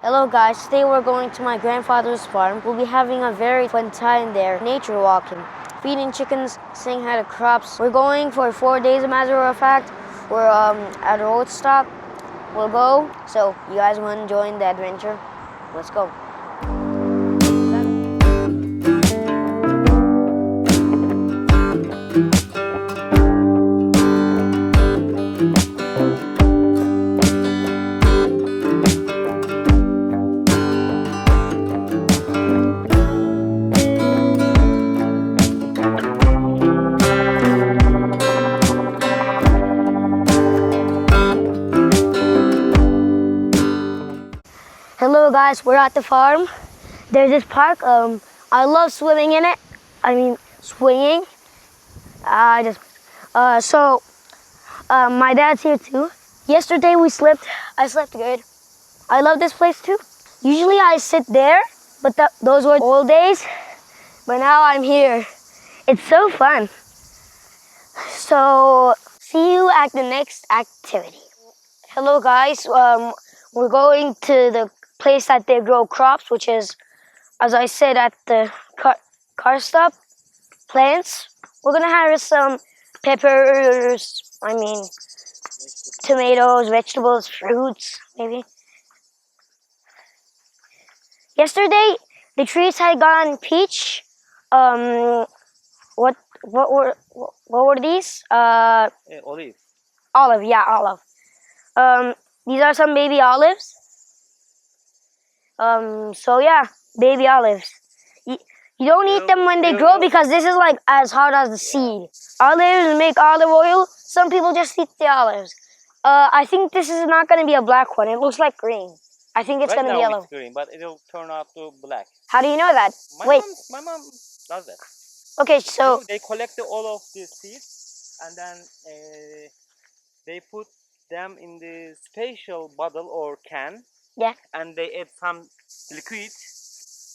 Hello guys, today we're going to my grandfather's farm. We'll be having a very fun time there, nature walking, feeding chickens, saying hi to crops. We're going for 4 days, as a matter of fact. We're at a road stop. We'll go, so you guys want to join the adventure? Let's go. Hello guys, we're at the farm. There's this park. I love swimming in it. Swinging. My dad's here too. Yesterday I slept good. I love this place too. Usually I sit there, but those were old days. But now I'm here. It's so fun. So, see you at the next activity. Hello guys, we're going to the place that they grow crops, which is, as I said, at the car stop, plants. We're gonna harvest some peppers, tomatoes, vegetables, fruits, maybe. Yesterday, the trees had gone peach. What were these? Olive. Olive, yeah, olive. These are some baby olives. So yeah, baby olives. You don't eat them when they grow because this is like as hard as the seed. Olives make olive oil. Some people just eat the olives. I think this is not going to be a black one. It looks like green. I think it's going to be yellow. It's green, but it'll turn out to black. How do you know that? My mom does that. Okay, so they collect all of these seeds and then they put them in the special bottle or can. Yeah. And they add some liquid,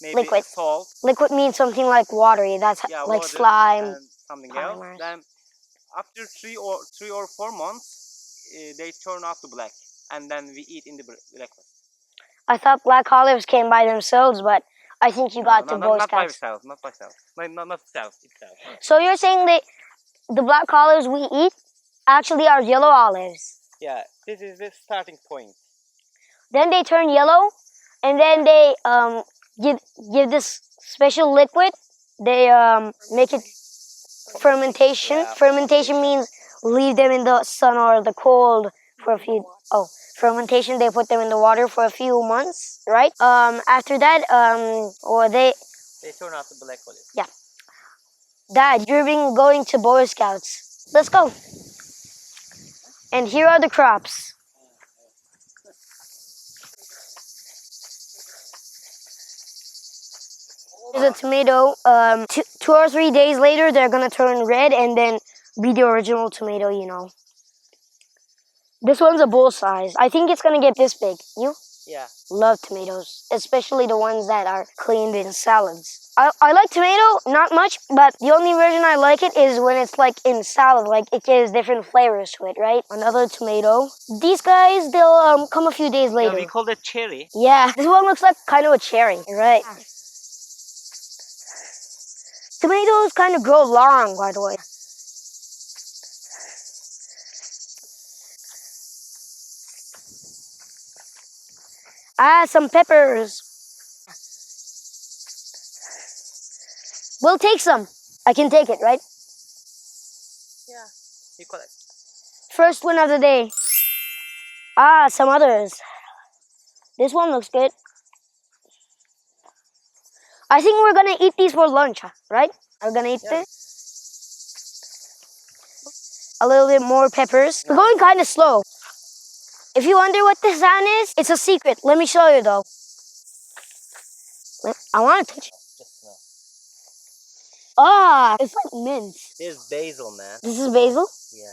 maybe salt. Liquid means something like watery. That's like slime. And something else. Then after 3 or 4 months, they turn out to black, and then we eat in the breakfast. I thought black olives came by themselves, but I think you got the Boy Scouts. Not by itself. Not itself. So you're saying that the black olives we eat actually are yellow olives? Yeah, this is the starting point. Then they turn yellow, and then they give this special liquid. They make it fermentation. Yeah, fermentation means leave them in the sun or the cold for a few. Fermentation, they put them in the water for a few months, right? After that, they turn out to black olive. Yeah. Dad, you've been going to Boy Scouts. Let's go. And here are the crops. There's a tomato. 2 or 3 days later, they're gonna turn red and then be the original tomato, you know. This one's a bowl size. I think it's gonna get this big. You? Yeah. Love tomatoes, especially the ones that are cleaned in salads. I like tomato, not much, but the only version I like it is when it's like in salad, like it gives different flavors to it, right? Another tomato. These guys, they'll come a few days later. Yeah, we call it cherry. Yeah, this one looks like kind of a cherry, right? Tomatoes kind of grow long, by the way. Some peppers. We'll take some. I can take it, right? Yeah, you collect. First one of the day. Some others. This one looks good. I think we're gonna eat these for lunch, right? We're gonna eat this. A little bit more peppers. We're going kind of slow. If you wonder what this sound is, it's a secret. Let me show you though. I want to touch it. It's like mint. This is basil, man. This is basil? Yeah.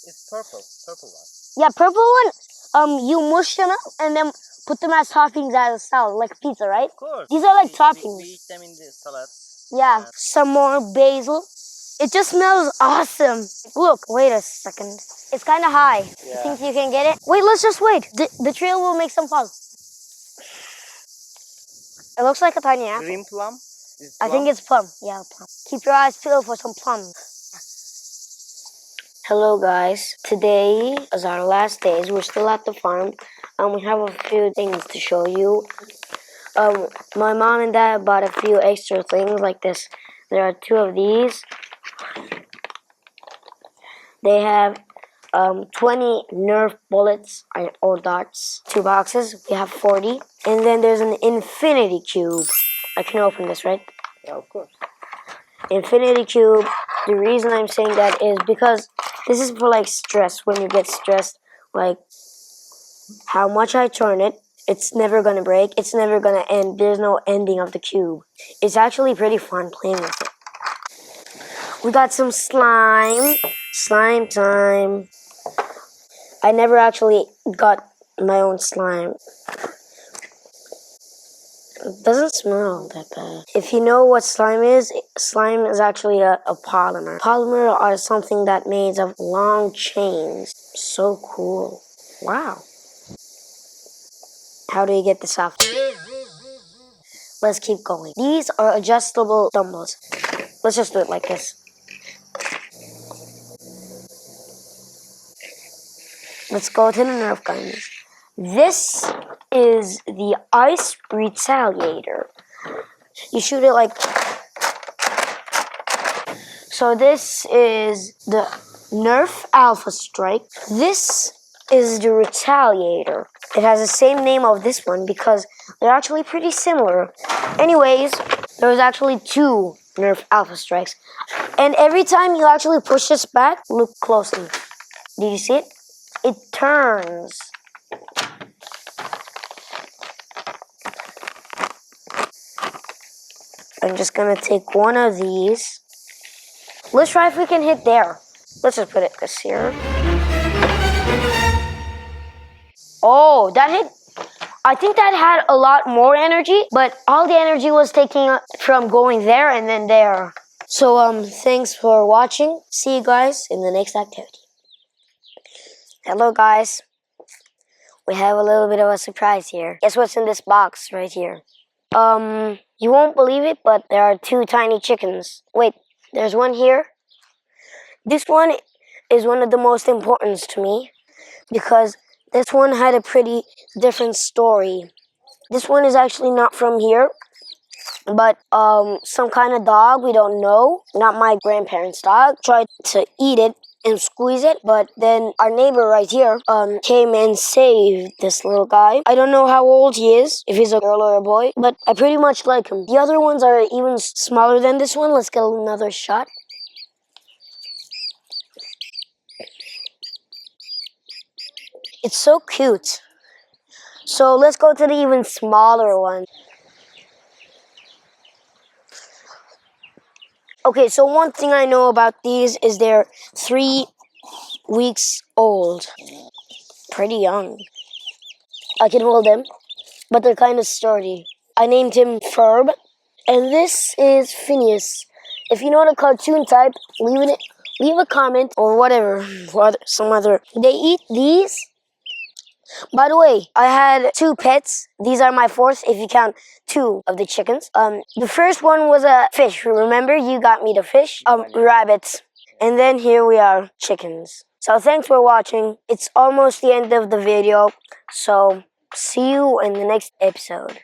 It's purple one. Yeah, purple one. You mush them up and then put them as toppings as a salad, like pizza, right? Of course. These are like toppings. We eat them in the salad. Yeah, some more basil. It just smells awesome. Look, wait a second. It's kind of high. Yeah. You think you can get it? Wait, let's just wait. The trail will make some fall. It looks like a tiny apple. Green plum? Is it I plum? think it's plum. Yeah, plum. Keep your eyes peeled for some plums. Hello guys. Today is our last days. We're still at the farm. We have a few things to show you. My mom and dad bought a few extra things like this. There are 2 of these. They have 20 Nerf bullets or darts. 2 boxes. We have 40. And then there's an infinity cube. I can open this, right? Yeah, of course. Infinity cube. The reason I'm saying that is because this is for like stress. When you get stressed, like how much I turn it, it's never gonna break. It's never gonna end. There's no ending of the cube. It's actually pretty fun playing with it. We got some slime. Slime time. I never actually got my own slime. It doesn't smell that bad. If you know what slime is actually a polymer. Polymer are something that made of long chains. So cool. Wow. How do you get this off? Let's keep going. These are adjustable dumbbells. Let's just do it like this. Let's go to the Nerf guns. This is the ice retaliator. You shoot it like... So this is the Nerf Alpha Strike. This is the Retaliator. It has the same name of this one because they're actually pretty similar. Anyways, there was actually 2 Nerf Alpha Strikes. And every time you actually push this back, look closely. Did you see it? It turns. I'm just gonna take one of these. Let's try if we can hit there. Let's just put it this here. Oh, that hit. I think that had a lot more energy, but all the energy was taken from going there and then there. So, thanks for watching. See you guys in the next activity. Hello, guys. We have a little bit of a surprise here. Guess what's in this box right here? You won't believe it, but there are 2 tiny chickens. Wait, there's one here. This one is one of the most important to me because this one had a pretty different story. This one is actually not from here, but some kind of dog, we don't know. Not my grandparents' dog. Tried to eat it and squeeze it, but then our neighbor right here came and saved this little guy. I don't know how old he is, if he's a girl or a boy, but I pretty much like him. The other ones are even smaller than this one. Let's get another shot. It's so cute. So let's go to the even smaller one. Okay, so one thing I know about these is they're 3 weeks old. Pretty young. I can hold them, but they're kind of sturdy. I named him Ferb, and this is Phineas. If you know the cartoon type, leave a comment or whatever, some other. They eat these. By the way, I had 2 pets. These are my 4th, if you count 2 of the chickens. The first one was a fish. Remember, you got me the fish. Rabbits. And then here we are, chickens. So thanks for watching. It's almost the end of the video. So see you in the next episode.